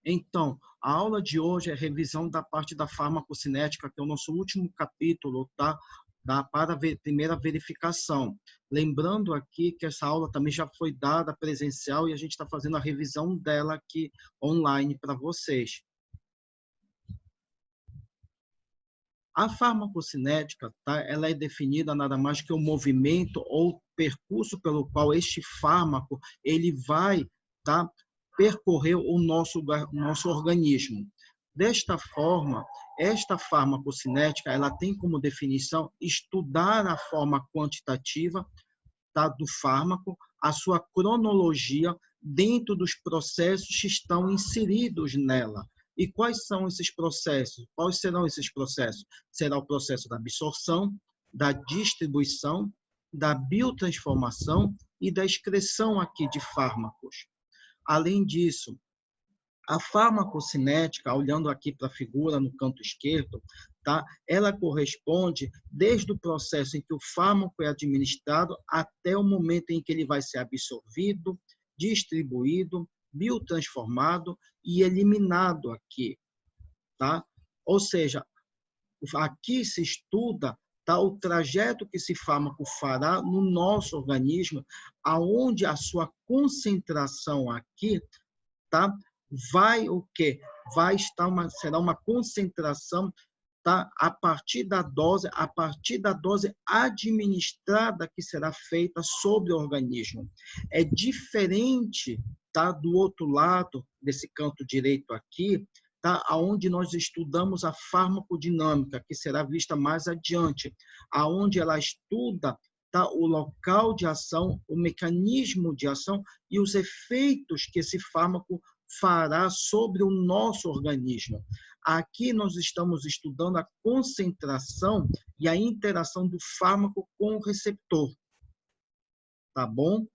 Então, a aula de hoje é revisão da parte da farmacocinética, que é o nosso último capítulo, tá? Para a primeira verificação. Lembrando aqui que essa aula também já foi dada presencial e a gente está fazendo a revisão dela aqui online para vocês. A farmacocinética, tá? Ela é definida nada mais que o movimento ou percurso pelo qual este fármaco ele vai, tá? Percorrer o nosso organismo. Desta forma, esta farmacocinética ela tem como definição estudar a forma quantitativa, tá, do fármaco, a sua cronologia dentro dos processos que estão inseridos nela. E quais são esses processos? Quais serão esses processos? Será o processo da absorção, da distribuição, da biotransformação e da excreção aqui de fármacos. Além disso, a farmacocinética, olhando aqui para a figura no canto esquerdo, tá? Ela corresponde desde o processo em que o fármaco é administrado até o momento em que ele vai ser absorvido, distribuído, biotransformado e eliminado aqui, tá? Ou seja, aqui se estuda, tá, o trajeto que esse fármaco fará no nosso organismo, aonde a sua concentração aqui, tá, vai o quê? Será uma concentração, tá, a partir da dose administrada que será feita sobre o organismo. É diferente, tá, do outro lado desse canto direito aqui, tá, aonde nós estudamos a farmacodinâmica, que será vista mais adiante, aonde ela estuda, tá, o local de ação, o mecanismo de ação e os efeitos que esse fármaco fará sobre o nosso organismo. Aqui nós estamos estudando a concentração e a interação do fármaco com o receptor, tá bom?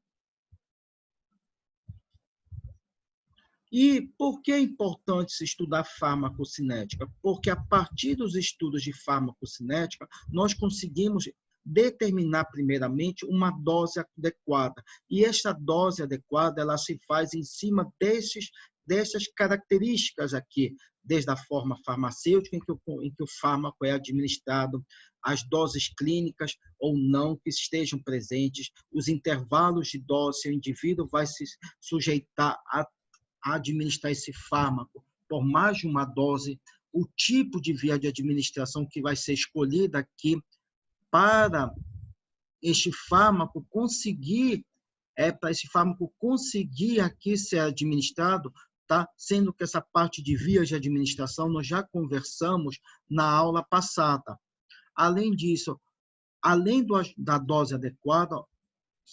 E por que é importante se estudar farmacocinética? Porque a partir dos estudos de farmacocinética, nós conseguimos determinar primeiramente uma dose adequada. E esta dose adequada, ela se faz em cima dessas características aqui, desde a forma farmacêutica em que o fármaco é administrado, as doses clínicas ou não que estejam presentes, os intervalos de dose, se o indivíduo vai se sujeitar a administrar esse fármaco por mais de uma dose, o tipo de via de administração que vai ser escolhida aqui para este fármaco conseguir, para esse fármaco conseguir aqui ser administrado, tá? Sendo que essa parte de vias de administração nós já conversamos na aula passada. Além disso, além da dose adequada,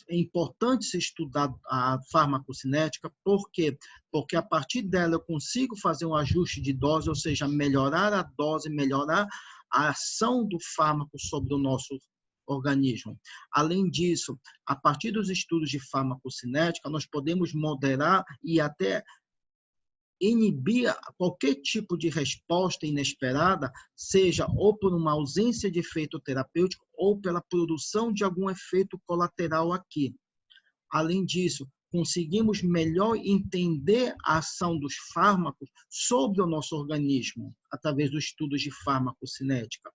é importante se estudar a farmacocinética, por quê? Porque a partir dela eu consigo fazer um ajuste de dose, ou seja, melhorar a dose, melhorar a ação do fármaco sobre o nosso organismo. Além disso, a partir dos estudos de farmacocinética, nós podemos moderar e até inibir qualquer tipo de resposta inesperada, seja ou por uma ausência de efeito terapêutico ou pela produção de algum efeito colateral aqui. Além disso, conseguimos melhor entender a ação dos fármacos sobre o nosso organismo, através dos estudos de farmacocinética.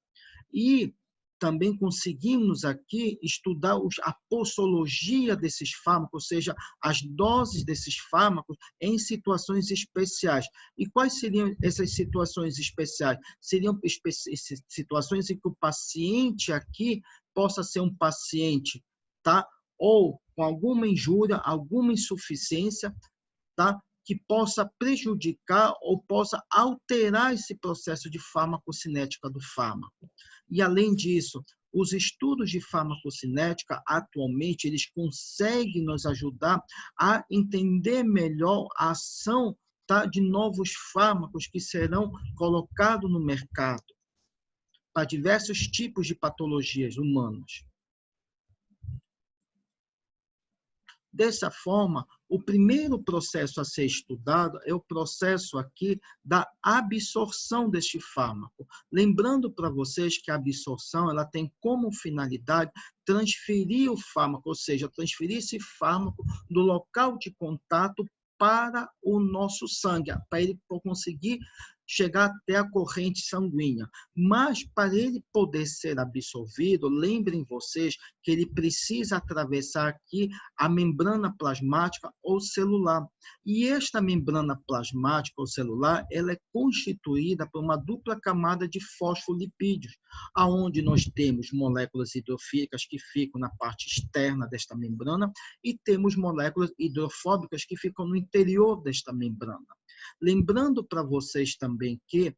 E também conseguimos aqui estudar a posologia desses fármacos, ou seja, as doses desses fármacos em situações especiais. E quais seriam essas situações especiais? Seriam situações em que o paciente aqui possa ser um paciente, tá? Ou com alguma injúria, alguma insuficiência, tá? Que possa prejudicar ou possa alterar esse processo de farmacocinética do fármaco. E, além disso, os estudos de farmacocinética, atualmente, eles conseguem nos ajudar a entender melhor a ação, tá, de novos fármacos que serão colocados no mercado para diversos tipos de patologias humanas. Dessa forma, o primeiro processo a ser estudado é o processo aqui da absorção deste fármaco. Lembrando para vocês que a absorção ela tem como finalidade transferir o fármaco, ou seja, transferir esse fármaco do local de contato para o nosso sangue, para ele conseguir chegar até a corrente sanguínea. Mas, para ele poder ser absorvido, lembrem vocês que ele precisa atravessar aqui a membrana plasmática ou celular. E esta membrana plasmática ou celular, ela é constituída por uma dupla camada de fosfolipídios, aonde nós temos moléculas hidrofílicas que ficam na parte externa desta membrana e temos moléculas hidrofóbicas que ficam no interior desta membrana. Lembrando para vocês também que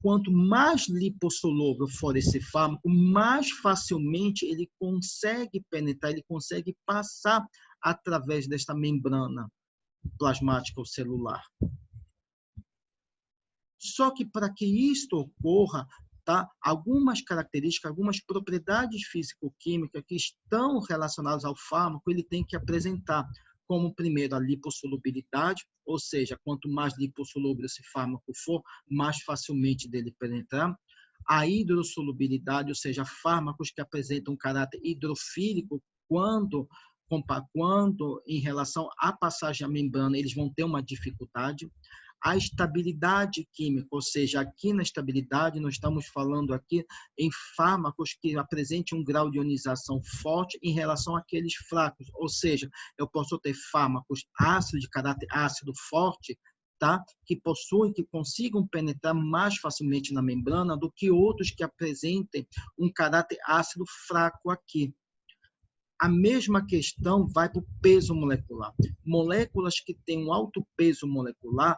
quanto mais lipossolúvel for esse fármaco, mais facilmente ele consegue penetrar, ele consegue passar através desta membrana plasmática ou celular. Só que para que isto ocorra, tá? Algumas características, algumas propriedades físico-químicas que estão relacionadas ao fármaco, ele tem que apresentar, como primeiro a lipossolubilidade, ou seja, quanto mais lipossolúvel esse fármaco for, mais facilmente dele penetrar. A hidrossolubilidade, ou seja, fármacos que apresentam um caráter hidrofílico, quando em relação à passagem à membrana, eles vão ter uma dificuldade. A estabilidade química, ou seja, aqui na estabilidade nós estamos falando aqui em fármacos que apresentem um grau de ionização forte em relação àqueles fracos, ou seja, eu posso ter fármacos ácidos, de caráter ácido forte, tá? Que consigam penetrar mais facilmente na membrana do que outros que apresentem um caráter ácido fraco aqui. A mesma questão vai para o peso molecular. Moléculas que têm um alto peso molecular,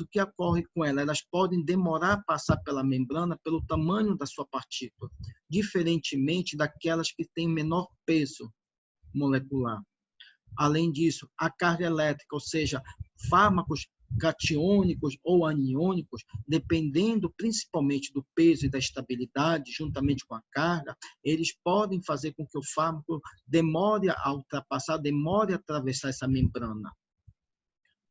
o que ocorre com elas? Elas podem demorar a passar pela membrana pelo tamanho da sua partícula, diferentemente daquelas que têm menor peso molecular. Além disso, a carga elétrica, ou seja, fármacos catiônicos ou aniônicos, dependendo principalmente do peso e da estabilidade, juntamente com a carga, eles podem fazer com que o fármaco demore a ultrapassar, demore a atravessar essa membrana.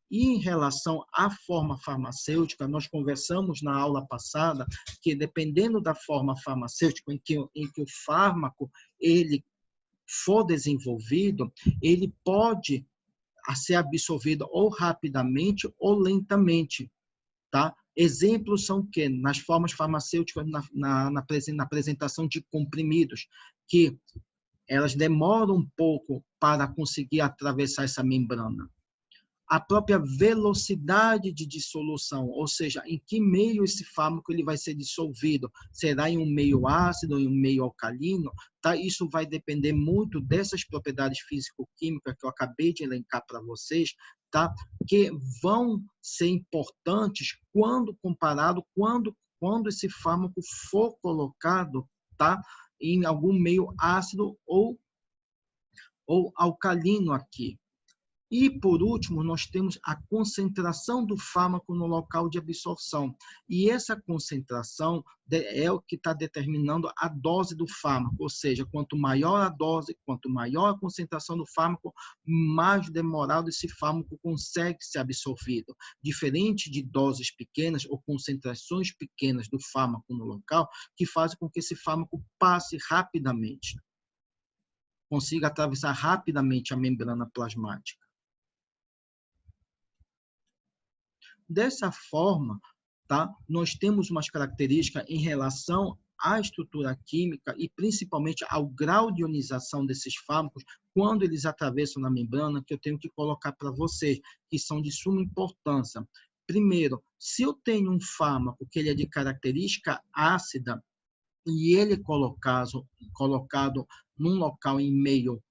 E em relação à forma farmacêutica, nós conversamos na aula passada que, dependendo da forma farmacêutica em que o fármaco ele for desenvolvido, ele pode ser absorvido ou rapidamente ou lentamente, tá? Exemplos são que nas formas farmacêuticas, na apresentação de comprimidos, que elas demoram um pouco para conseguir atravessar essa membrana. A própria velocidade de dissolução, ou seja, em que meio esse fármaco ele vai ser dissolvido, será em um meio ácido ou em um meio alcalino, tá? Isso vai depender muito dessas propriedades físico-químicas que eu acabei de elencar para vocês, tá? Que vão ser importantes quando comparado, quando esse fármaco for colocado, tá? Em algum meio ácido ou alcalino aqui. E, por último, nós temos a concentração do fármaco no local de absorção. E essa concentração é o que está determinando a dose do fármaco, ou seja, quanto maior a dose, quanto maior a concentração do fármaco, mais demorado esse fármaco consegue ser absorvido. Diferente de doses pequenas ou concentrações pequenas do fármaco no local, que fazem com que esse fármaco passe rapidamente, consiga atravessar rapidamente a membrana plasmática. Dessa forma, tá? Nós temos umas características em relação à estrutura química e principalmente ao grau de ionização desses fármacos quando eles atravessam na membrana, que eu tenho que colocar para vocês, que são de suma importância. Primeiro, se eu tenho um fármaco que ele é de característica ácida e ele é colocado num local em meio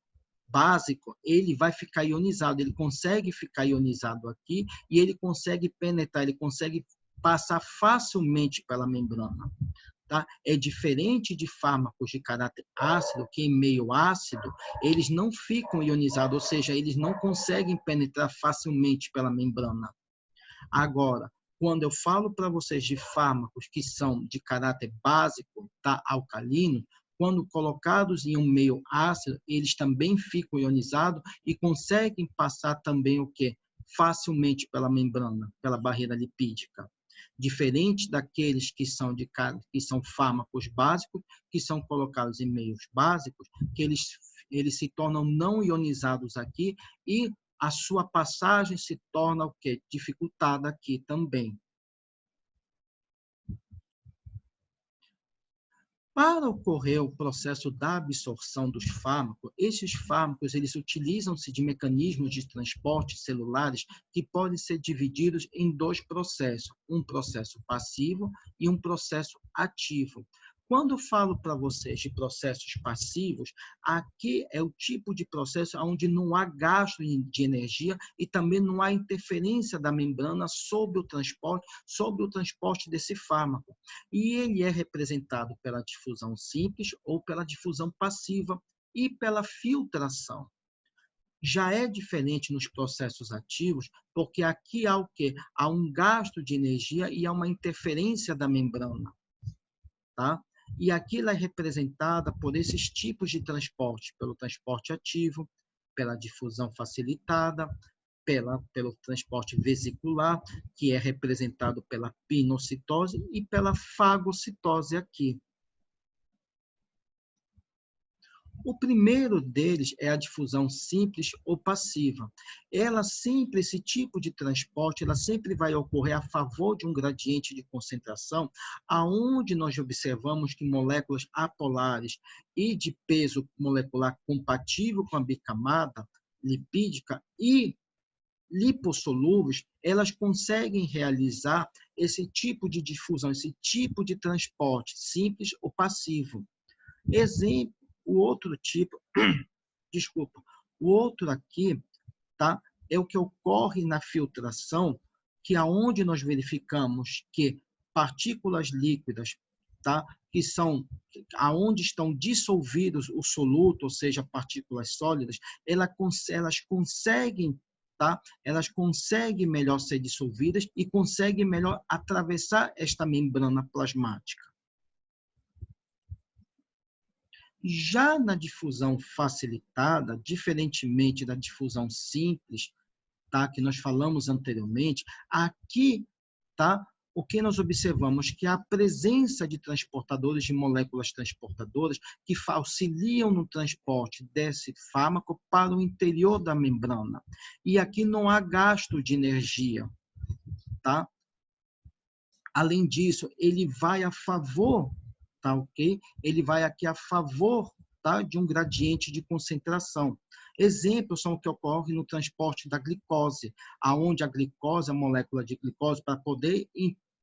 básico, ele vai ficar ionizado, ele consegue ficar ionizado aqui e ele consegue penetrar, ele consegue passar facilmente pela membrana. Tá? É diferente de fármacos de caráter ácido, que em meio ácido, eles não ficam ionizados, ou seja, eles não conseguem penetrar facilmente pela membrana. Agora, quando eu falo para vocês de fármacos que são de caráter básico, tá? Alcalino, quando colocados em um meio ácido, eles também ficam ionizados e conseguem passar também o quê? Facilmente pela membrana, pela barreira lipídica. Diferente daqueles que são fármacos básicos, que são colocados em meios básicos, que eles se tornam não ionizados aqui e a sua passagem se torna o quê? Dificultada aqui também. Para ocorrer o processo da absorção dos fármacos, esses fármacos eles utilizam-se de mecanismos de transporte celulares que podem ser divididos em dois processos, um processo passivo e um processo ativo. Quando falo para vocês de processos passivos, aqui é o tipo de processo onde não há gasto de energia e também não há interferência da membrana sobre o transporte desse fármaco. E ele é representado pela difusão simples ou pela difusão passiva e pela filtração. Já é diferente nos processos ativos, porque aqui há o quê? Há um gasto de energia e há uma interferência da membrana, tá? E aqui ela é representada por esses tipos de transporte, pelo transporte ativo, pela difusão facilitada, pelo transporte vesicular, que é representado pela pinocitose, e pela fagocitose aqui. O primeiro deles é a difusão simples ou passiva. Esse tipo de transporte, ela sempre vai ocorrer a favor de um gradiente de concentração, aonde nós observamos que moléculas apolares e de peso molecular compatível com a bicamada lipídica e lipossolúveis, elas conseguem realizar esse tipo de difusão, esse tipo de transporte simples ou passivo. Exemplo, o outro tipo, desculpa, o outro aqui, tá? É o que ocorre na filtração, que é onde nós verificamos que partículas líquidas, tá? Que são aonde estão dissolvidos o soluto, ou seja, partículas sólidas, elas conseguem, tá? Elas conseguem melhor ser dissolvidas e conseguem melhor atravessar esta membrana plasmática. Já na difusão facilitada, diferentemente da difusão simples, tá, que nós falamos anteriormente, aqui, tá, o que nós observamos que a presença de transportadores, de moléculas transportadoras, que auxiliam no transporte desse fármaco para o interior da membrana. E aqui não há gasto de energia, tá? Além disso, ele vai a favor, tá, ok? Ele vai aqui a favor, tá, de um gradiente de concentração. Exemplos são o que ocorre no transporte da glicose, aonde a glicose, a molécula de glicose, para poder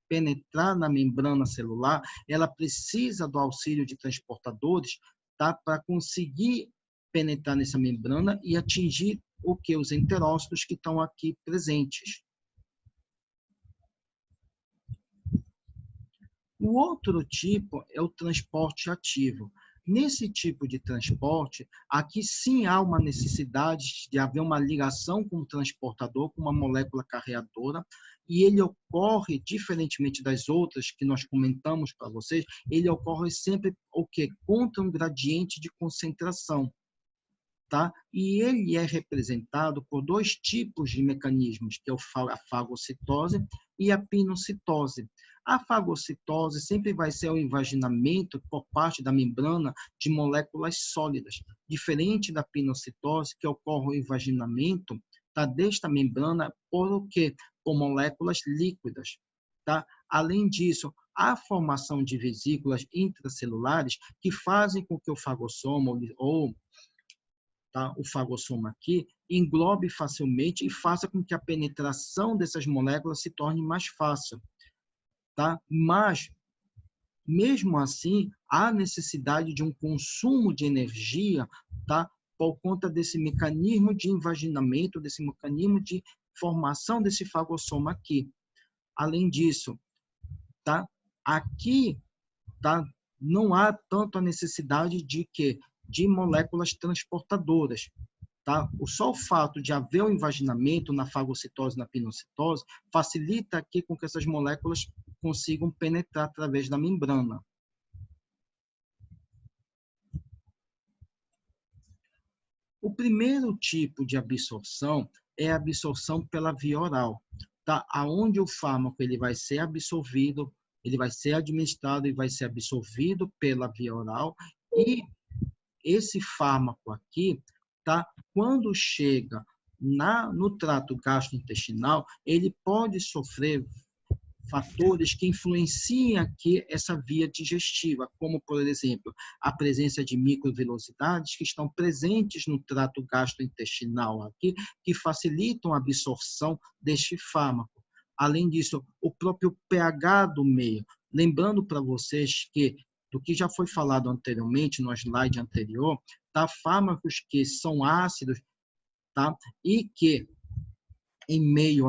penetrar na membrana celular, ela precisa do auxílio de transportadores, tá, para conseguir penetrar nessa membrana e atingir o que? Os enterócitos que estão aqui presentes. O outro tipo é o transporte ativo. Nesse tipo de transporte, aqui sim há uma necessidade de haver uma ligação com o transportador, com uma molécula carreadora, e ele ocorre, diferentemente das outras que nós comentamos para vocês, ele ocorre sempre o quê? Contra um gradiente de concentração. Tá? E ele é representado por dois tipos de mecanismos, que é a fagocitose e a pinocitose. A fagocitose sempre vai ser o invaginamento por parte da membrana de moléculas sólidas, diferente da pinocitose, que ocorre o invaginamento, tá, desta membrana por o quê? Por moléculas líquidas. Tá? Além disso, a formação de vesículas intracelulares que fazem com que o fagossoma ou tá, o fagossoma aqui, englobe facilmente e faça com que a penetração dessas moléculas se torne mais fácil. Tá? Mas, mesmo assim, há necessidade de um consumo de energia, tá, por conta desse mecanismo de invaginamento, desse mecanismo de formação desse fagossoma aqui. Além disso, tá, aqui, tá, não há tanto a necessidade de que de moléculas transportadoras. Tá? Só o fato de haver o invaginamento na fagocitose e na pinocitose facilita aqui com que essas moléculas consigam penetrar através da membrana. O primeiro tipo de absorção é a absorção pela via oral, tá? Aonde o fármaco ele vai ser absorvido, ele vai ser administrado e vai ser absorvido pela via oral, e esse fármaco aqui, tá? Quando chega no trato gastrointestinal, ele pode sofrer fatores que influenciam aqui essa via digestiva, como, por exemplo, a presença de microvelocidades que estão presentes no trato gastrointestinal aqui, que facilitam a absorção deste fármaco. Além disso, o próprio pH do meio. Lembrando para vocês que, do que já foi falado anteriormente, no slide anterior, tá? Fármacos que são ácidos, tá? E que em meio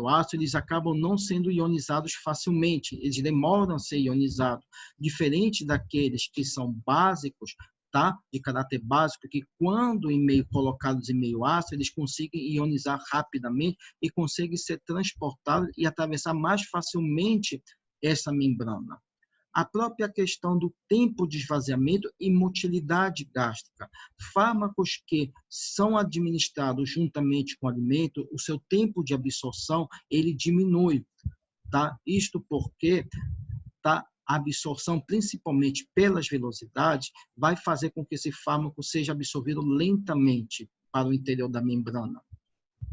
ácido, eles acabam não sendo ionizados facilmente, eles demoram a ser ionizados, diferente daqueles que são básicos, tá? De caráter básico, que quando em meio colocados em meio ácido, eles conseguem ionizar rapidamente e conseguem ser transportados e atravessar mais facilmente essa membrana. A própria questão do tempo de esvaziamento e motilidade gástrica. Fármacos que são administrados juntamente com o alimento, o seu tempo de absorção, ele diminui, tá? Isto porque, tá? A absorção, principalmente pelas velocidades, vai fazer com que esse fármaco seja absorvido lentamente para o interior da membrana,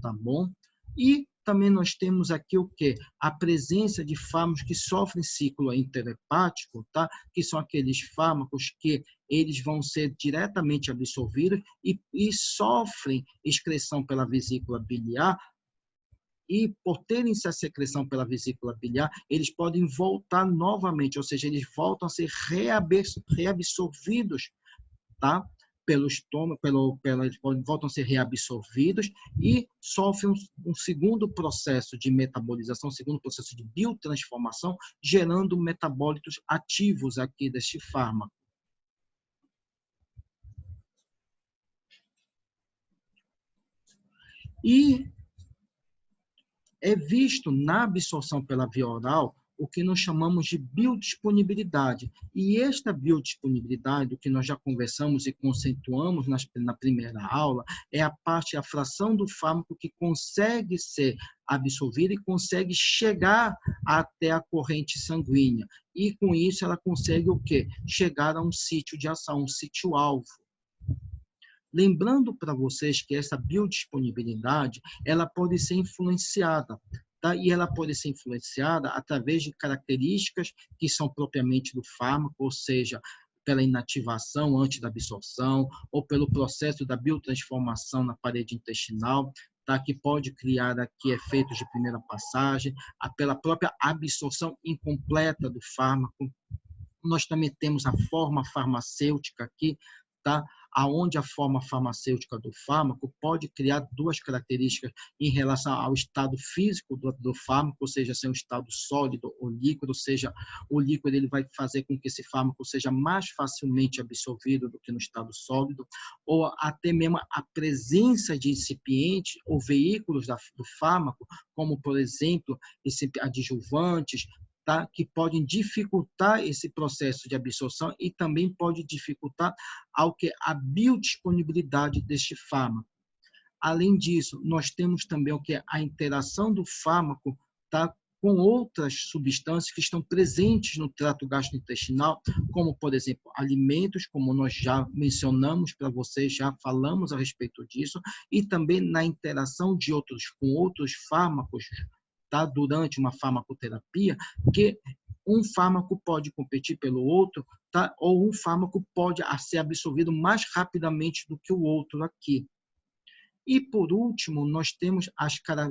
tá bom? E também nós temos aqui o quê? A presença de fármacos que sofrem ciclo interhepático, tá? Que são aqueles fármacos que eles vão ser diretamente absorvidos e sofrem excreção pela vesícula biliar, e por terem essa secreção pela vesícula biliar, eles podem voltar novamente, ou seja, eles voltam a ser reabsorvidos, tá? Pelo estômago, eles voltam a ser reabsorvidos e sofrem um segundo processo de metabolização, um segundo processo de biotransformação, gerando metabólitos ativos aqui deste fármaco. E é visto na absorção pela via oral o que nós chamamos de biodisponibilidade. E esta biodisponibilidade, o que nós já conversamos e conceituamos na primeira aula, é a fração do fármaco que consegue ser absorvida e consegue chegar até a corrente sanguínea. E com isso ela consegue o quê? Chegar a um sítio de ação, um sítio-alvo. Lembrando para vocês que essa biodisponibilidade, ela pode ser influenciada, tá? E ela pode ser influenciada através de características que são propriamente do fármaco, ou seja, pela inativação antes da absorção, ou pelo processo da biotransformação na parede intestinal, tá? Que pode criar aqui efeitos de primeira passagem, pela própria absorção incompleta do fármaco. Nós também temos a forma farmacêutica aqui, tá? Aonde a forma farmacêutica do fármaco pode criar duas características em relação ao estado físico do fármaco, ou seja, se é um estado sólido ou líquido, ou seja, o líquido ele vai fazer com que esse fármaco seja mais facilmente absorvido do que no estado sólido, ou até mesmo a presença de incipientes ou veículos do fármaco, como, por exemplo, adjuvantes, tá? Que podem dificultar esse processo de absorção e também pode dificultar a biodisponibilidade deste fármaco. Além disso, nós temos também a interação do fármaco, tá? Com outras substâncias que estão presentes no trato gastrointestinal, como, por exemplo, alimentos, como nós já mencionamos para vocês, já falamos a respeito disso, e também na interação com outros fármacos, tá? Durante uma farmacoterapia, que um fármaco pode competir pelo outro, tá? Ou um fármaco pode ser absorvido mais rapidamente do que o outro aqui. E, por último, nós temos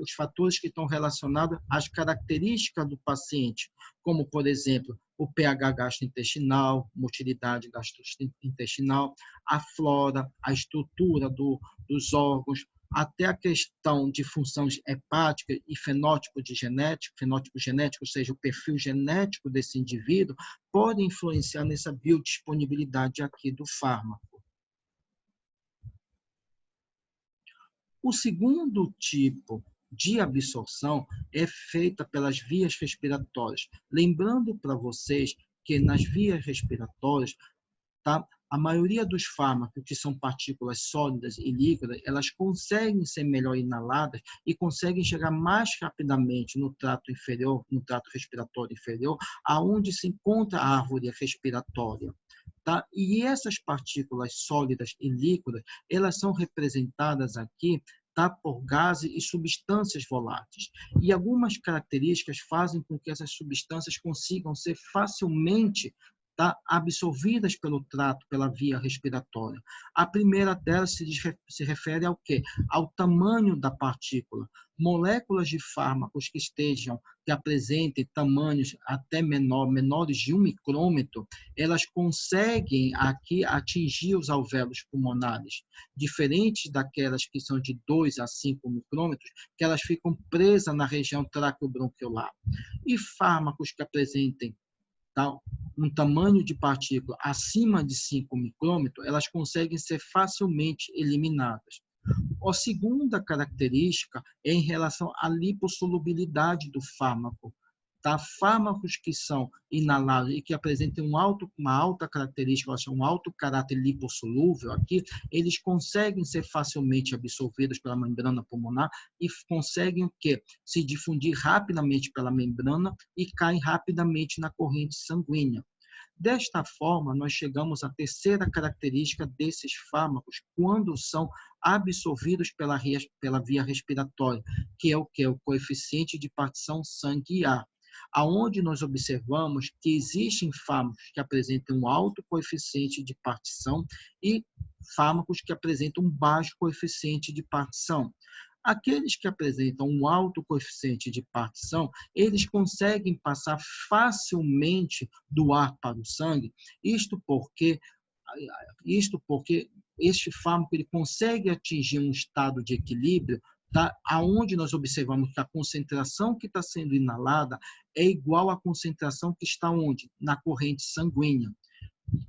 os fatores que estão relacionados às características do paciente, como, por exemplo, o pH gastrointestinal, motilidade gastrointestinal, a flora, a estrutura dos órgãos, até a questão de funções hepáticas e fenótipo genético, ou seja, o perfil genético desse indivíduo, pode influenciar nessa biodisponibilidade aqui do fármaco. O segundo tipo de absorção é feita pelas vias respiratórias. Lembrando para vocês que nas vias respiratórias, tá? A maioria dos fármacos, que são partículas sólidas e líquidas, elas conseguem ser melhor inaladas e conseguem chegar mais rapidamente no trato inferior, no trato respiratório inferior, aonde se encontra a árvore respiratória. Tá? E essas partículas sólidas e líquidas, elas são representadas aqui, tá, por gases e substâncias voláteis. E algumas características fazem com que essas substâncias consigam ser facilmente, tá, absorvidas pelo trato, pela via respiratória. A primeira delas se refere ao quê? Ao tamanho da partícula. Moléculas de fármacos que apresentem tamanhos até menores de 1 micrômetro, elas conseguem aqui atingir os alvéolos pulmonares, diferentes daquelas que são de 2 a 5 micrômetros, que elas ficam presas na região traqueobronquiolar. E fármacos que apresentem, tá, um tamanho de partícula acima de 5 micrômetros, elas conseguem ser facilmente eliminadas. A segunda característica é em relação à lipossolubilidade do fármaco. Tá? Fármacos que são inalados e que apresentam uma alta característica, um alto caráter lipossolúvel aqui, eles conseguem ser facilmente absorvidos pela membrana pulmonar e conseguem o quê? Se difundir rapidamente pela membrana e caem rapidamente na corrente sanguínea. Desta forma, nós chegamos à terceira característica desses fármacos quando são absorvidos pela via respiratória, que é o que? O coeficiente de partição sangue e ar, aonde nós observamos que existem fármacos que apresentam um alto coeficiente de partição e fármacos que apresentam um baixo coeficiente de partição. Aqueles que apresentam um alto coeficiente de partição, eles conseguem passar facilmente do ar para o sangue, isto porque este fármaco ele consegue atingir um estado de equilíbrio, tá? Aonde nós observamos que a concentração que está sendo inalada é igual à concentração que está onde? Na corrente sanguínea.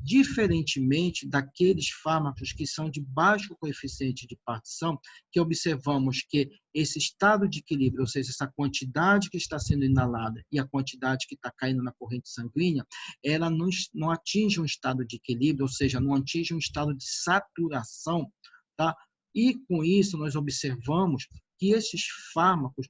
Diferentemente daqueles fármacos que são de baixo coeficiente de partição, que observamos que esse estado de equilíbrio, ou seja, essa quantidade que está sendo inalada e a quantidade que está caindo na corrente sanguínea, ela não atinge um estado de equilíbrio, ou seja, não atinge um estado de saturação, tá? E com isso nós observamos que esses fármacos,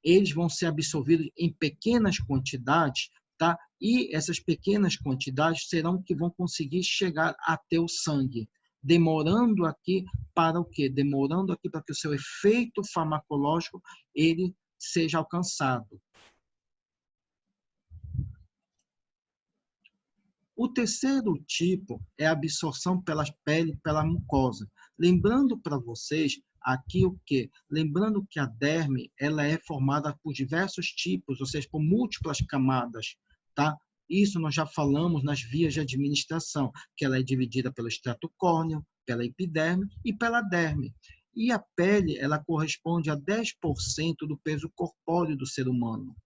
eles vão ser absorvidos em pequenas quantidades, tá? E essas pequenas quantidades serão que vão conseguir chegar até o sangue, demorando aqui para o quê? Demorando aqui para que o seu efeito farmacológico ele seja alcançado. O terceiro tipo é a absorção pela pele, pela mucosa. Lembrando para vocês aqui o quê? Lembrando que a derme ela é formada por diversos tipos, ou seja, por múltiplas camadas, tá? Isso nós já falamos nas vias de administração, que ela é dividida pelo estrato córneo, pela epiderme e pela derme. E a pele, ela corresponde a 10% do peso corpóreo do ser humano,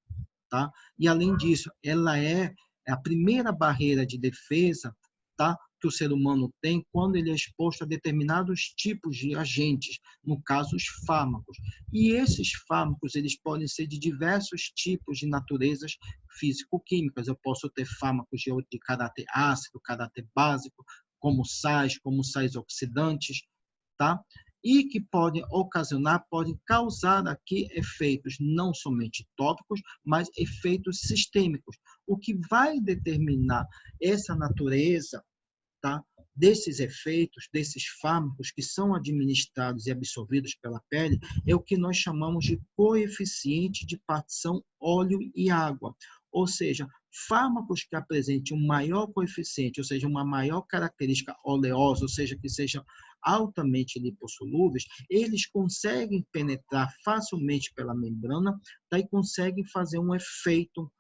tá? E além disso, ela é a primeira barreira de defesa, tá, que o ser humano tem quando ele é exposto a determinados tipos de agentes, no caso os fármacos. E esses fármacos, eles podem ser de diversos tipos de naturezas físico-químicas. Eu posso ter fármacos de caráter ácido, caráter básico, como sais oxidantes, tá? E que podem ocasionar, podem causar aqui efeitos não somente tópicos, mas efeitos sistêmicos. O que vai determinar essa natureza, tá, desses efeitos, desses fármacos que são administrados e absorvidos pela pele, é o que nós chamamos de coeficiente de partição óleo e água. Ou seja, fármacos que apresentem um maior coeficiente, ou seja, uma maior característica oleosa, ou seja, que sejam altamente lipossolúveis, eles conseguem penetrar facilmente pela membrana, daí conseguem fazer um efeito,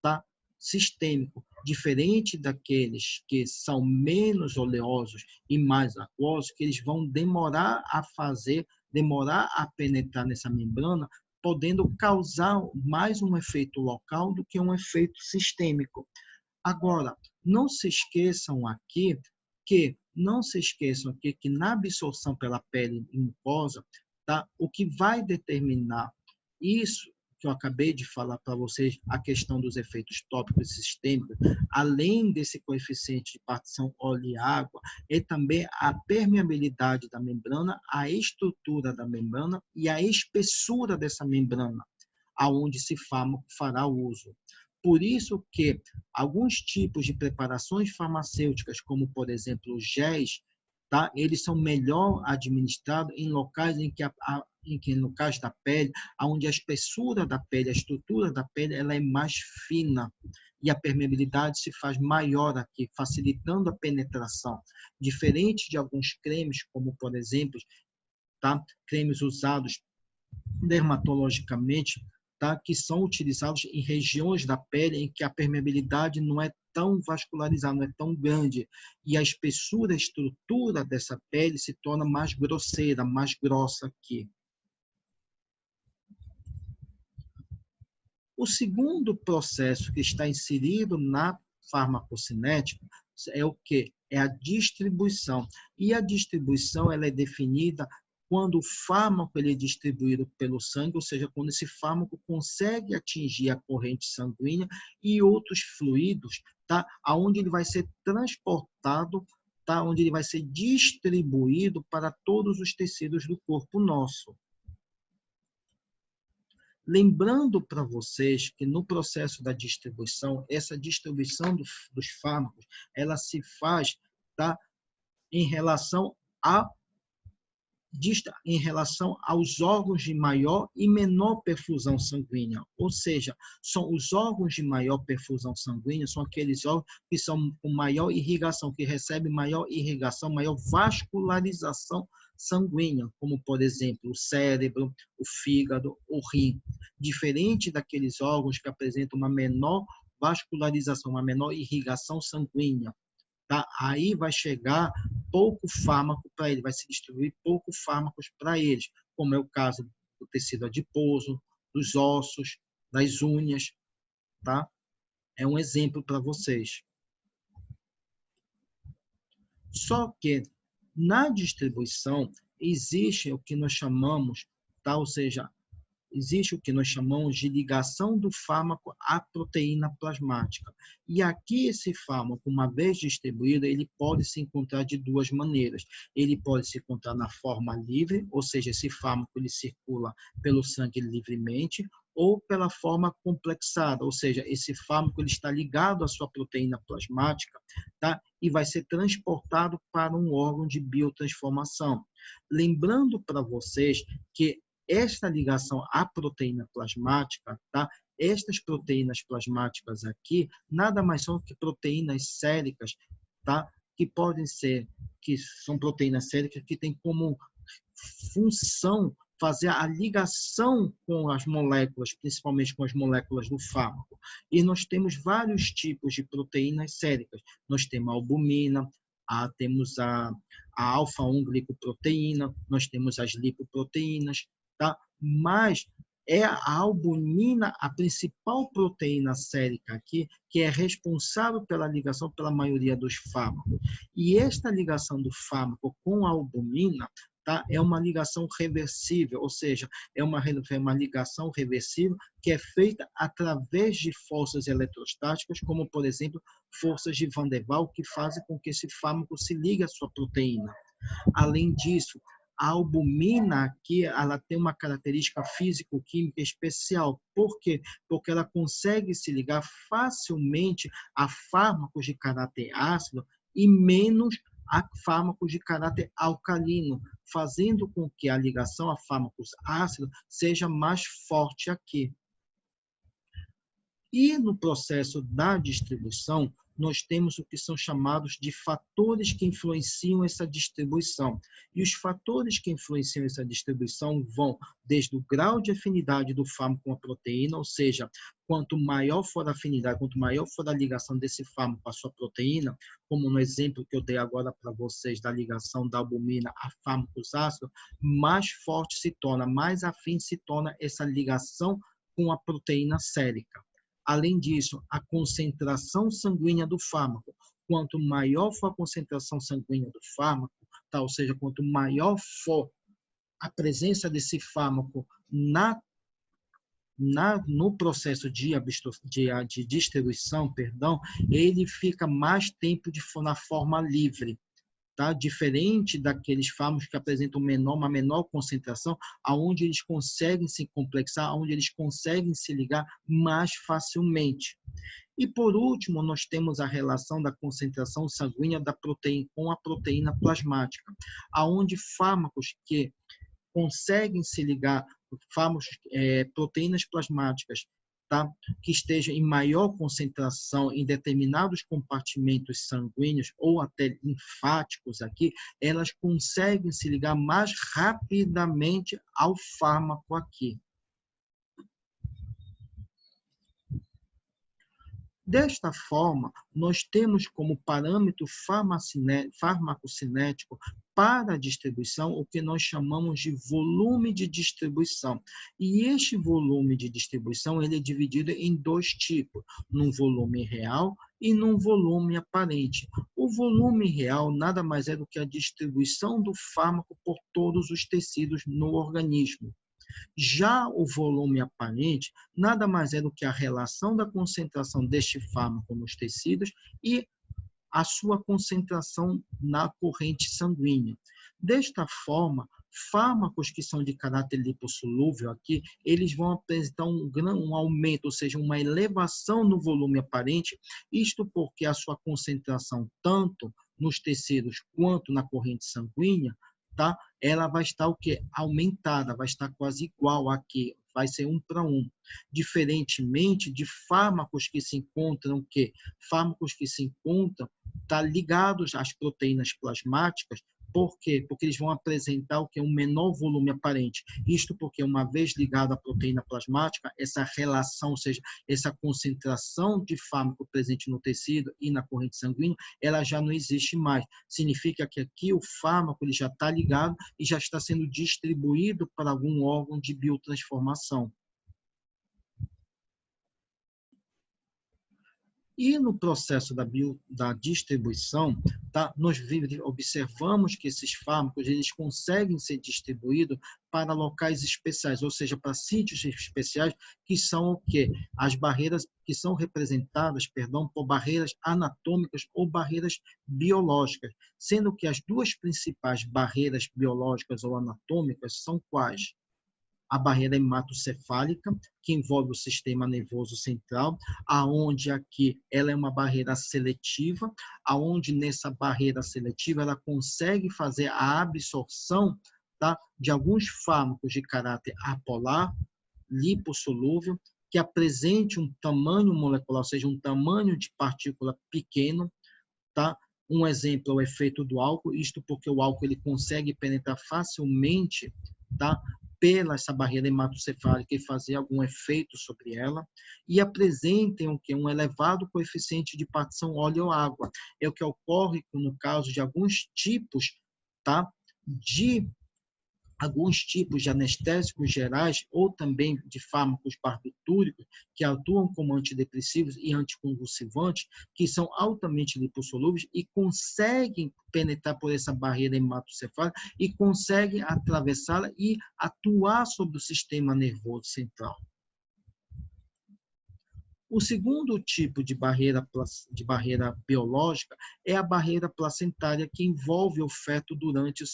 tá, sistêmico, diferente daqueles que são menos oleosos e mais aquosos, que eles vão demorar a penetrar nessa membrana, podendo causar mais um efeito local do que um efeito sistêmico. Agora, não se esqueçam aqui que na absorção pela pele e mucosa, tá, o que vai determinar isso que eu acabei de falar para vocês, a questão dos efeitos tópicos e sistêmicos, além desse coeficiente de partição óleo e água, é também a permeabilidade da membrana, a estrutura da membrana e a espessura dessa membrana, aonde esse fármaco fará uso. Por isso que alguns tipos de preparações farmacêuticas, como por exemplo os géis, tá? Eles são melhor administrados em locais em que em que no caso da pele, onde a espessura da pele, a estrutura da pele, ela é mais fina e a permeabilidade se faz maior aqui, facilitando a penetração. Diferente de alguns cremes, como por exemplo, tá? Cremes usados dermatologicamente, tá? Que são utilizados em regiões da pele em que a permeabilidade não é tão vascularizada, não é tão grande, e a espessura, a estrutura dessa pele se torna mais grosseira, mais grossa aqui. O segundo processo que está inserido na farmacocinética é o quê? É a distribuição. E a distribuição ela é definida quando o fármaco ele é distribuído pelo sangue, ou seja, quando esse fármaco consegue atingir a corrente sanguínea e outros fluidos, tá? Aonde ele vai ser transportado, tá? Onde ele vai ser distribuído para todos os tecidos do corpo nosso. Lembrando para vocês que no processo da distribuição, essa distribuição dos fármacos, ela se faz, tá, em relação aos órgãos de maior e menor perfusão sanguínea. Ou seja, são os órgãos de maior perfusão sanguínea, são aqueles órgãos que são com maior irrigação, que recebem maior irrigação, maior vascularização sanguínea, como, por exemplo, o cérebro, o fígado, o rim. Diferente daqueles órgãos que apresentam uma menor vascularização, uma menor irrigação sanguínea. Tá? Aí vai chegar pouco fármaco para ele, vai se distribuir pouco fármacos para eles, como é o caso do tecido adiposo, dos ossos, das unhas, tá? É um exemplo para vocês. Só que na distribuição existe o que nós chamamos, tá? Ou seja, existe o que nós chamamos de ligação do fármaco à proteína plasmática. E aqui esse fármaco, uma vez distribuído, ele pode se encontrar de duas maneiras. Ele pode se encontrar na forma livre, ou seja, esse fármaco ele circula pelo sangue livremente, ou pela forma complexada, ou seja, esse fármaco ele está ligado à sua proteína plasmática, tá? E vai ser transportado para um órgão de biotransformação. Lembrando para vocês que esta ligação à proteína plasmática, tá? Estas proteínas plasmáticas aqui, nada mais são que proteínas séricas, tá? Que são proteínas séricas que têm como função fazer a ligação com as moléculas, principalmente com as moléculas do fármaco. E nós temos vários tipos de proteínas séricas. Nós temos a albumina, temos a alfa-1-glicoproteína, nós temos as lipoproteínas, tá? Mas é a albumina a principal proteína sérica aqui, que é responsável pela ligação pela maioria dos fármacos. E esta ligação do fármaco com a albumina, tá? É uma ligação reversível, ou seja, é uma ligação reversível que é feita através de forças eletrostáticas, como, por exemplo, forças de Van der Waals, que fazem com que esse fármaco se ligue à sua proteína. Além disso, a albumina aqui, ela tem uma característica físico-química especial. Por quê? Porque ela consegue se ligar facilmente a fármacos de caráter ácido e menos a fármacos de caráter alcalino, fazendo com que a ligação a fármacos ácidos seja mais forte aqui. E no processo da distribuição, nós temos o que são chamados de fatores que influenciam essa distribuição. E os fatores que influenciam essa distribuição vão desde o grau de afinidade do fármaco com a proteína, ou seja, quanto maior for a afinidade, quanto maior for a ligação desse fármaco com a sua proteína, como no exemplo que eu dei agora para vocês da ligação da albumina a fármacos ácidos, mais forte se torna, mais afim se torna essa ligação com a proteína sérica. Além disso, a concentração sanguínea do fármaco. Quanto maior for a concentração sanguínea do fármaco, tá? Ou seja, quanto maior for a presença desse fármaco no processo de distribuição, ele fica mais tempo na forma livre. Tá? Diferente daqueles fármacos que apresentam uma menor concentração, aonde eles conseguem se complexar, aonde eles conseguem se ligar mais facilmente. E por último, nós temos a relação da concentração sanguínea da proteína com a proteína plasmática, aonde fármacos que conseguem se ligar proteínas plasmáticas, tá? Que estejam em maior concentração em determinados compartimentos sanguíneos ou até linfáticos aqui, elas conseguem se ligar mais rapidamente ao fármaco aqui. Desta forma, nós temos como parâmetro farmacocinético para a distribuição o que nós chamamos de volume de distribuição. E este volume de distribuição ele é dividido em dois tipos, num volume real e num volume aparente. O volume real nada mais é do que a distribuição do fármaco por todos os tecidos no organismo. Já o volume aparente nada mais é do que a relação da concentração deste fármaco nos tecidos e a sua concentração na corrente sanguínea. Desta forma, fármacos que são de caráter lipossolúvel aqui, eles vão apresentar um aumento, ou seja, uma elevação no volume aparente, isto porque a sua concentração, tanto nos tecidos quanto na corrente sanguínea, tá? Ela vai estar o quê? Aumentada, vai estar quase igual aqui, vai ser 1 para 1. Diferentemente de fármacos que se encontram o quê? Fármacos que se encontram ligados às proteínas plasmáticas. Por quê? Porque eles vão apresentar o que é um menor volume aparente. Isto porque, uma vez ligado à proteína plasmática, essa relação, ou seja, essa concentração de fármaco presente no tecido e na corrente sanguínea, ela já não existe mais. Significa que aqui o fármaco ele já está ligado e já está sendo distribuído para algum órgão de biotransformação. E no processo da distribuição, tá, nós observamos que esses fármacos eles conseguem ser distribuídos para locais especiais, ou seja, para sítios especiais, que são o quê? As barreiras que são representadas, por barreiras anatômicas ou barreiras biológicas, sendo que as duas principais barreiras biológicas ou anatômicas são quais? A barreira hematocefálica, que envolve o sistema nervoso central, aonde aqui ela é uma barreira seletiva, aonde nessa barreira seletiva ela consegue fazer a absorção, tá, de alguns fármacos de caráter apolar, lipossolúvel, que apresente um tamanho molecular, ou seja, um tamanho de partícula pequeno, tá? Um exemplo é o efeito do álcool, isto porque o álcool ele consegue penetrar facilmente, tá, pela essa barreira hematocefálica e fazer algum efeito sobre ela, e apresentem o que? Um elevado coeficiente de partição óleo-água. É o que ocorre no caso de alguns tipos, tá, de anestésicos gerais ou também de fármacos barbitúricos que atuam como antidepressivos e anticonvulsivantes, que são altamente lipossolúveis e conseguem penetrar por essa barreira hematocefálica e conseguem atravessá-la e atuar sobre o sistema nervoso central. O segundo tipo de barreira biológica é a barreira placentária, que envolve o feto durante o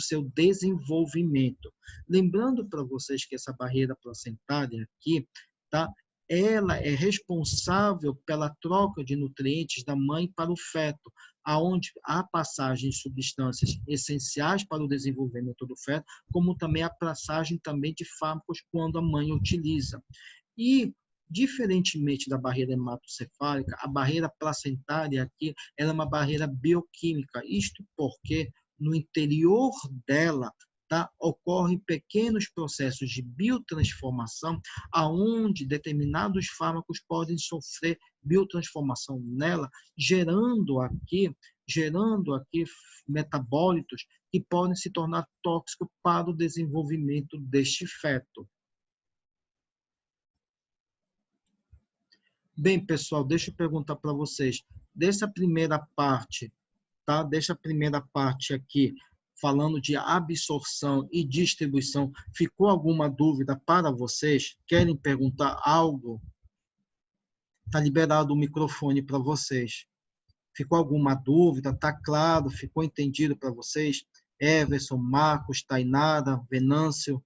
seu desenvolvimento. Lembrando para vocês que essa barreira placentária aqui, tá? Ela é responsável pela troca de nutrientes da mãe para o feto, aonde há passagem de substâncias essenciais para o desenvolvimento do feto, como também a passagem também de fármacos quando a mãe utiliza. E, diferentemente da barreira hematocefálica, a barreira placentária aqui ela é uma barreira bioquímica, isto porque no interior dela, tá, ocorrem pequenos processos de biotransformação, aonde determinados fármacos podem sofrer biotransformação nela, gerando aqui metabólitos que podem se tornar tóxicos para o desenvolvimento deste feto. Bem, pessoal, deixa eu perguntar para vocês. Dessa primeira parte, tá? Dessa primeira parte aqui, falando de absorção e distribuição, ficou alguma dúvida para vocês? Querem perguntar algo? Está liberado o microfone para vocês. Ficou alguma dúvida? Está claro? Ficou entendido para vocês? Everson, Marcos, Tainara, Venâncio.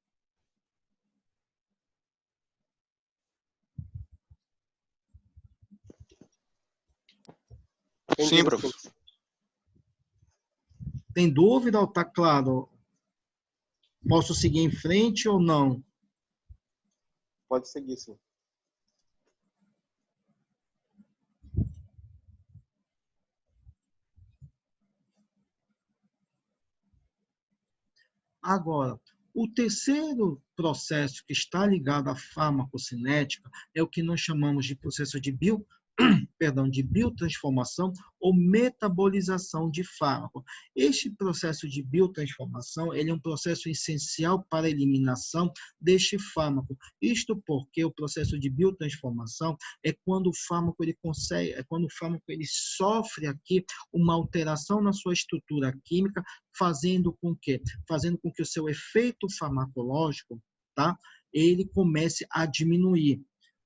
Sim, professor. Tem dúvida ou está claro? Posso seguir em frente ou não? Pode seguir, sim. Agora, o terceiro processo que está ligado à farmacocinética é o que nós chamamos de processo de de biotransformação ou metabolização de fármaco. Este processo de biotransformação, ele é um processo essencial para a eliminação deste fármaco. Isto porque o processo de biotransformação é quando o fármaco ele consegue, é quando o fármaco ele sofre aqui uma alteração na sua estrutura química, fazendo com que o seu efeito farmacológico, tá? Ele comece a diminuir.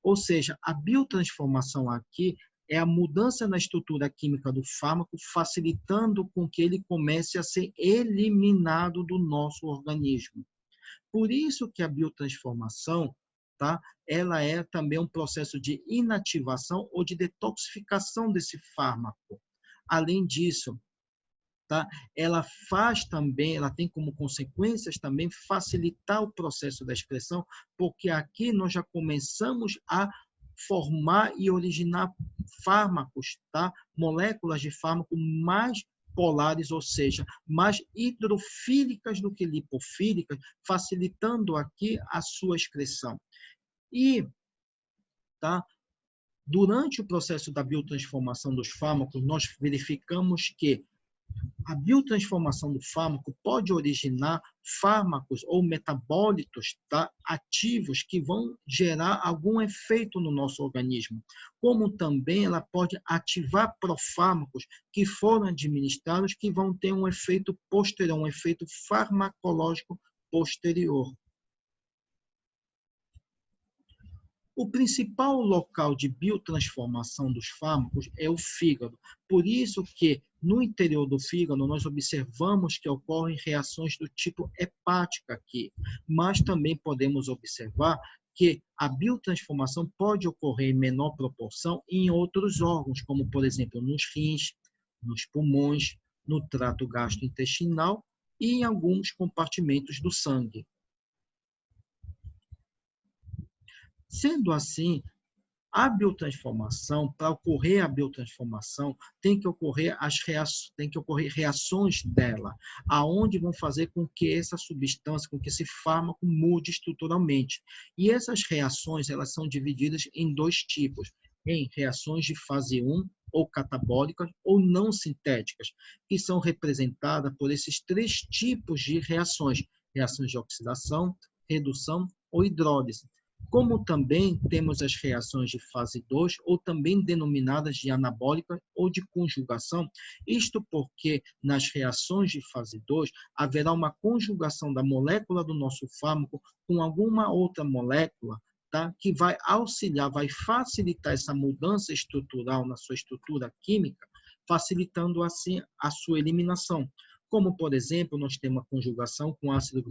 Ou seja, a biotransformação aqui é a mudança na estrutura química do fármaco, facilitando com que ele comece a ser eliminado do nosso organismo. Por isso que a biotransformação, tá? Ela é também um processo de inativação ou de detoxificação desse fármaco. Além disso, tá? Ela faz também, ela tem como consequências também facilitar o processo da excreção, porque aqui nós já começamos a formar e originar fármacos, tá? Moléculas de fármaco mais polares, ou seja, mais hidrofílicas do que lipofílicas, facilitando aqui a sua excreção. E, tá? Durante o processo da biotransformação dos fármacos, nós verificamos que a biotransformação do fármaco pode originar fármacos ou metabólitos, tá, ativos que vão gerar algum efeito no nosso organismo, como também ela pode ativar profármacos que foram administrados que vão ter um efeito posterior, um efeito farmacológico posterior. O principal local de biotransformação dos fármacos é o fígado. Por isso que no interior do fígado nós observamos que ocorrem reações do tipo hepática aqui, mas também podemos observar que a biotransformação pode ocorrer em menor proporção em outros órgãos, como por exemplo nos rins, nos pulmões, no trato gastrointestinal e em alguns compartimentos do sangue. Sendo assim, a biotransformação, para ocorrer a biotransformação, tem que ocorrer reações dela, aonde vão fazer com que essa substância, com que esse fármaco mude estruturalmente. E essas reações, elas são divididas em dois tipos, em reações de fase 1, ou catabólicas, ou não sintéticas, que são representadas por esses três tipos de reações: reações de oxidação, redução ou hidrólise. Como também temos as reações de fase 2, ou também denominadas de anabólica ou de conjugação, isto porque nas reações de fase 2 haverá uma conjugação da molécula do nosso fármaco com alguma outra molécula, tá? Que vai auxiliar, vai facilitar essa mudança estrutural na sua estrutura química, facilitando assim a sua eliminação. Como, por exemplo, nós temos a conjugação com ácido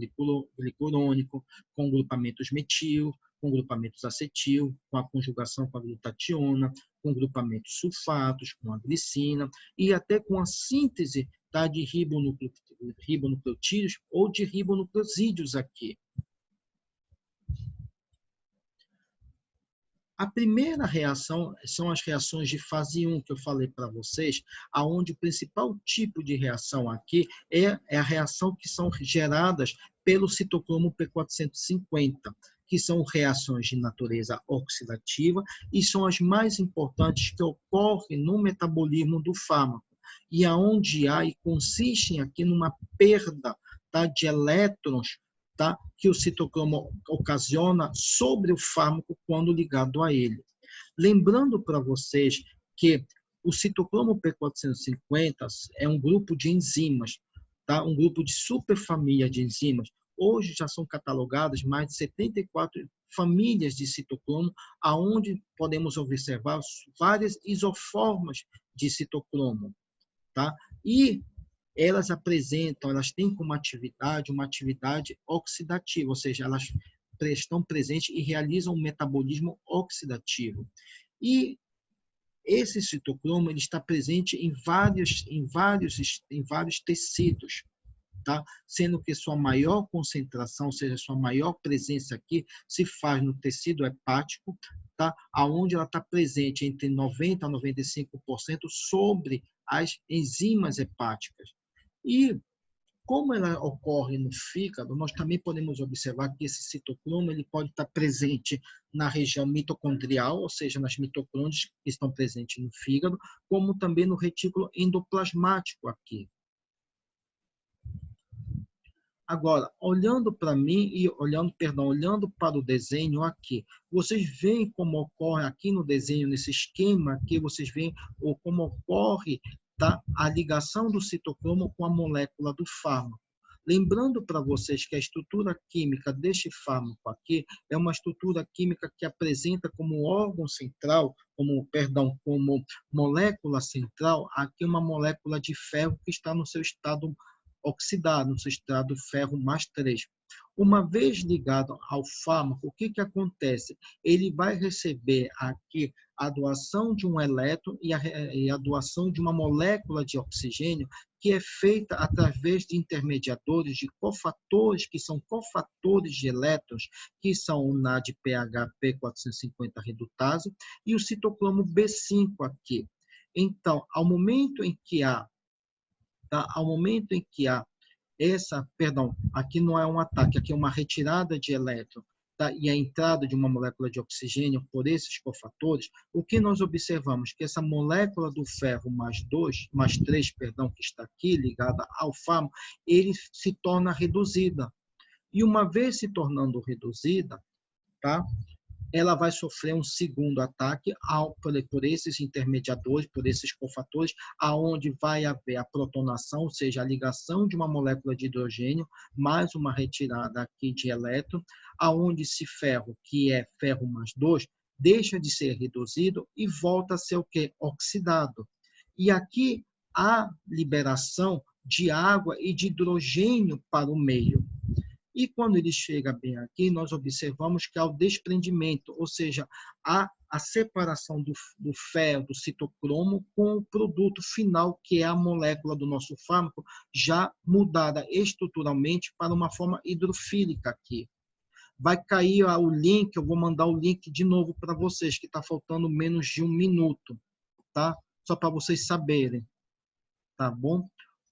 glicurônico, com grupamentos metil, com grupamentos acetil, com a conjugação com a glutationa, com grupamentos sulfatos, com a glicina e até com a síntese, tá, de ribonucleotídeos ou de ribonucleosídeos aqui. A primeira reação são as reações de fase 1, que eu falei para vocês, aonde o principal tipo de reação aqui é a reação que são geradas pelo citocromo P450, que são reações de natureza oxidativa e são as mais importantes que ocorrem no metabolismo do fármaco, e aonde há e consistem aqui numa perda, tá, de elétrons, tá, que o citocromo ocasiona sobre o fármaco quando ligado a ele. Lembrando para vocês que o citocromo P450 é um grupo de enzimas, tá? Um grupo de superfamília de enzimas. Hoje já são catalogadas mais de 74 famílias de citocromo, aonde podemos observar várias isoformas de citocromo, tá? E elas têm como atividade uma atividade oxidativa, ou seja, elas estão presentes e realizam um metabolismo oxidativo. E esse citocromo ele está presente em vários tecidos, tá? Sendo que sua maior concentração, ou seja, sua maior presença aqui, se faz no tecido hepático, tá? Onde ela está presente entre 90% a 95% sobre as enzimas hepáticas. E como ela ocorre no fígado, nós também podemos observar que esse citocromo ele pode estar presente na região mitocondrial, ou seja, nas mitocôndrias que estão presentes no fígado, como também no retículo endoplasmático aqui. Agora, olhando para mim e olhando para o desenho aqui, vocês veem como ocorre aqui no desenho, nesse esquema aqui, vocês veem como ocorre, tá, a ligação do citocromo com a molécula do fármaco. Lembrando para vocês que a estrutura química deste fármaco aqui é uma estrutura química que apresenta como órgão central, como molécula central, aqui uma molécula de ferro que está no seu estado oxidado, no seu estado ferro mais 3. Uma vez ligado ao fármaco, o que acontece? Ele vai receber aqui a doação de um elétron e a doação de uma molécula de oxigênio que é feita através de intermediadores, de cofatores, que são cofatores de elétrons, que são o NADPH-P450 redutase e o citocromo B5 aqui. Então, ao momento em que há aqui não é um ataque, aqui é uma retirada de elétron, tá? E a entrada de uma molécula de oxigênio por esses cofatores, o que nós observamos? Que essa molécula do ferro mais 3, que está aqui ligada ao fármaco, ele se torna reduzida. E uma vez se tornando reduzida, tá? Ela vai sofrer um segundo ataque por esses intermediadores, por esses cofatores, aonde vai haver a protonação, ou seja, a ligação de uma molécula de hidrogênio, mais uma retirada aqui de elétron, aonde esse ferro, que é ferro mais 2, deixa de ser reduzido e volta a ser o quê? Oxidado. E aqui há liberação de água e de hidrogênio para o meio. E quando ele chega bem aqui, nós observamos que há o desprendimento, ou seja, há a separação do ferro, do citocromo, com o produto final, que é a molécula do nosso fármaco, já mudada estruturalmente para uma forma hidrofílica aqui. Vai cair o link, eu vou mandar o link de novo para vocês, que está faltando menos de 1 minuto, tá? Só para vocês saberem, tá bom?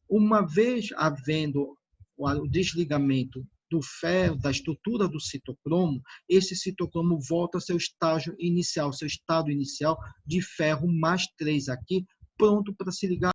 Uma vez havendo o desligamento do ferro, da estrutura do citocromo, esse citocromo volta ao seu estágio inicial, seu estado inicial de ferro mais 3 aqui, pronto para se ligar